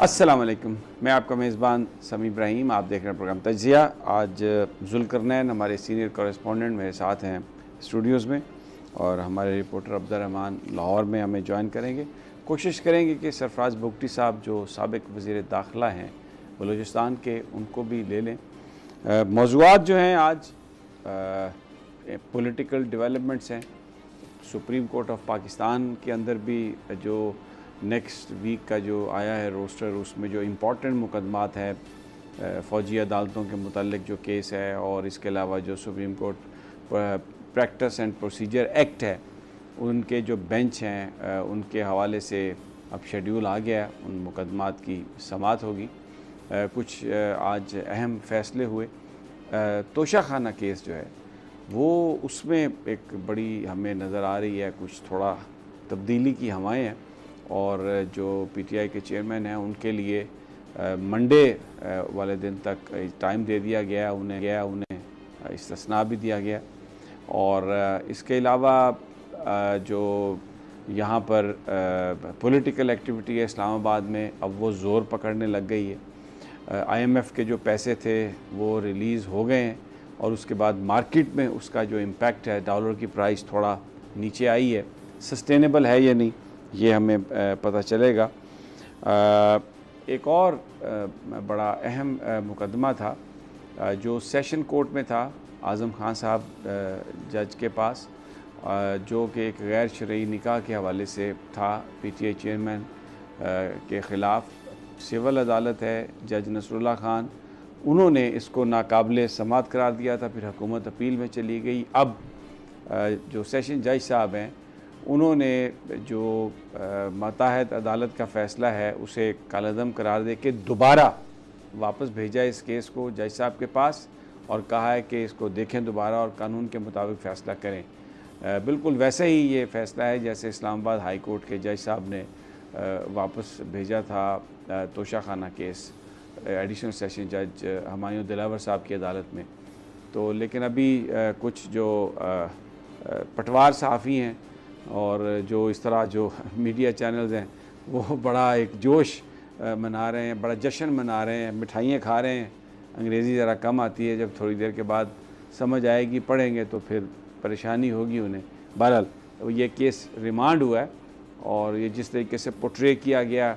अस्सलाम वालेकुम, मैं आपका मेज़बान समी इब्राहिम। आप देख रहे हैं प्रोग्राम तज्ज़िया। आज ज़ुल्करनैन हमारे सीनियर कॉरेस्पॉन्डेंट मेरे साथ हैं स्टूडियोज़ में, और हमारे रिपोर्टर अब्दुर्रहमान लाहौर में हमें ज्वाइन करेंगे। कोशिश करेंगे कि सरफराज बुगटी साहब जो साबिक़ वज़ीर दाखिला हैं बलूचिस्तान के, उनको भी ले लें। मौज़ूआत जो हैं आज पॉलिटिकल डेवलपमेंट्स हैं। सुप्रीम कोर्ट ऑफ पाकिस्तान के अंदर भी जो नेक्स्ट वीक का जो आया है रोस्टर, उसमें जो इम्पॉर्टेंट मुकदमात है, फ़ौजी अदालतों के मुताल्लिक जो केस है, और इसके अलावा जो supreme court practice and procedure act है, उनके जो बेंच हैं उनके हवाले से अब शेड्यूल आ गया, उन मुकदमात की समाअत होगी। कुछ आज अहम फ़ैसले हुए। तोशा खाना केस जो है वो, उसमें एक बड़ी हमें नज़र आ रही है कुछ थोड़ा तब्दीली की हवाएं हैं, और जो पीटीआई के चेयरमैन हैं उनके लिए मंडे वाले दिन तक टाइम दे दिया गया, उन्हें इस्तिस्ना भी दिया गया। और इसके अलावा जो यहाँ पर पॉलिटिकल एक्टिविटी है इस्लामाबाद में, अब वो ज़ोर पकड़ने लग गई है। आईएमएफ के जो पैसे थे वो रिलीज़ हो गए हैं, और उसके बाद मार्केट में उसका जो इम्पैक्ट है, डॉलर की प्राइस थोड़ा नीचे आई है। सस्टेनेबल है या नहीं, ये हमें पता चलेगा। एक और बड़ा अहम मुकदमा था जो सेशन कोर्ट में था, आज़म खान साहब जज के पास, जो कि एक गैर शरई निकाह के हवाले से था पीटीआई चेयरमैन के ख़िलाफ़। सिविल अदालत है, जज नसरुल्लाह खान, उन्होंने इसको नाकाबिले समाअत करार दिया था, फिर हुकूमत अपील में चली गई। अब जो सेशन जज साहब हैं उन्होंने जो मातहत अदालत का फ़ैसला है उसे कालअदम करार दे के दोबारा वापस भेजा इस केस को जज साहब के पास, और कहा है कि इसको देखें दोबारा और कानून के मुताबिक फ़ैसला करें। बिल्कुल वैसे ही ये फ़ैसला है जैसे इस्लामाबाद हाई कोर्ट के जज साहब ने वापस भेजा था तोशा खाना केस एडिशनल सेशन जज हुमायूं दिलावर साहब की अदालत में। तो लेकिन अभी कुछ जो पटवार सहाफ़ी हैं और जो इस तरह जो मीडिया चैनल्स हैं, वो बड़ा एक जोश मना रहे हैं, बड़ा जश्न मना रहे हैं, मिठाइयाँ खा रहे हैं। अंग्रेज़ी ज़रा कम आती है, जब थोड़ी देर के बाद समझ आएगी, पढ़ेंगे तो फिर परेशानी होगी उन्हें। बहरहाल ये केस रिमांड हुआ है, और ये जिस तरीके से पोर्ट्रे किया गया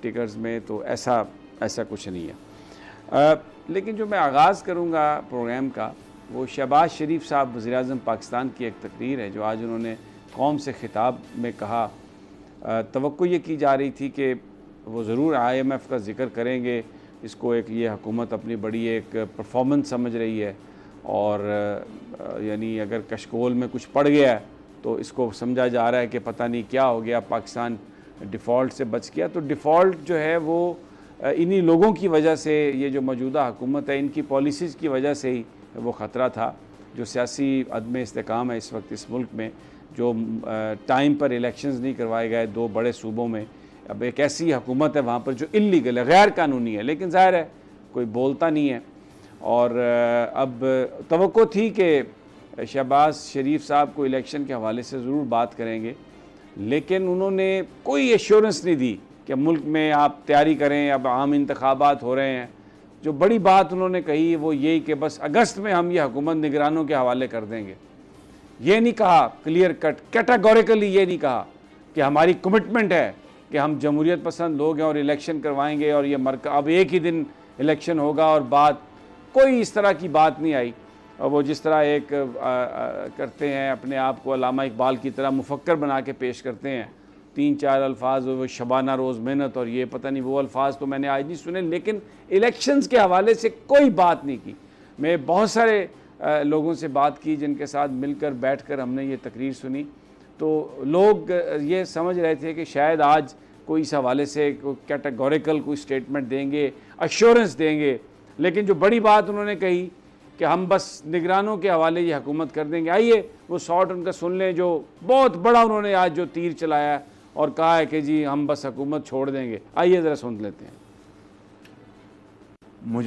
टिकर्स में, तो ऐसा कुछ नहीं है। लेकिन जो मैं आगाज़ करूँगा प्रोग्राम का, वो शहबाज शरीफ साहब वज़ीर-ए-आज़म पाकिस्तान की एक तकरीर है जो आज उन्होंने कौम से ख़िताब में कहा। तवक्को ये की जा रही थी कि वो ज़रूर आईएमएफ का ज़िक्र करेंगे, इसको एक ये हुकूमत अपनी बड़ी एक परफॉर्मेंस समझ रही है, और यानी अगर कशकोल में कुछ पड़ गया है तो इसको समझा जा रहा है कि पता नहीं क्या हो गया, पाकिस्तान डिफ़ॉल्ट से बच गया। तो डिफ़ॉल्ट जो है वो इन्हीं लोगों की वजह से, ये जो मौजूदा हुकूमत है इनकी पॉलिसीज़ की वजह से ही वो ख़तरा था। जो सियासी अदम इस्तेकाम है इस वक्त इस मुल्क में, जो टाइम पर इलेक्शंस नहीं करवाए गए 2 बड़े सूबों में, अब एक ऐसी हुकूमत है वहाँ पर जो इल्लीगल है, गैर कानूनी है, लेकिन ज़ाहिर है कोई बोलता नहीं है। और अब तवक्को थी कि शहबाज शरीफ साहब को इलेक्शन के हवाले से ज़रूर बात करेंगे, लेकिन उन्होंने कोई एश्योरेंस नहीं दी कि मुल्क में आप तैयारी करें, अब आम इंतखाबात हो रहे हैं। जो बड़ी बात उन्होंने कही वो यही कि बस अगस्त में हम ये हुकूमत निगरानों के हवाले कर देंगे। ये नहीं कहा क्लियर कट कैटेगोरिकली, ये नहीं कहा कि हमारी कमिटमेंट है कि हम जमहूरियत पसंद लोग हैं और इलेक्शन करवाएंगे, और ये अब एक ही दिन इलेक्शन होगा, और बात कोई इस तरह की बात नहीं आई। और वो जिस तरह एक करते हैं, अपने आप को अल्लामा इकबाल की तरह मुफक्कर बना के पेश करते हैं, 3-4 अल्फाज, वो शबाना रोज़ मेहनत और ये पता नहीं वो अल्फाज तो मैंने आज नहीं सुने, लेकिन इलेक्शंस के हवाले से कोई बात नहीं की। मैं बहुत सारे लोगों से बात की जिनके साथ मिलकर बैठकर हमने ये तकरीर सुनी, तो लोग ये समझ रहे थे कि शायद आज कोई इस हवाले से कैटेगोरिकल कोई स्टेटमेंट देंगे, अश्योरेंस देंगे। लेकिन जो बड़ी बात उन्होंने कही कि हम बस निगरानों के हवाले ये हुकूमत कर देंगे, आइए वो शॉर्ट उनका सुन लें, जो बहुत बड़ा उन्होंने आज जो तीर चलाया और कहा है कि जी हम बस हुकूमत छोड़ देंगे। आइए ज़रा सुन लेते हैं। मुझे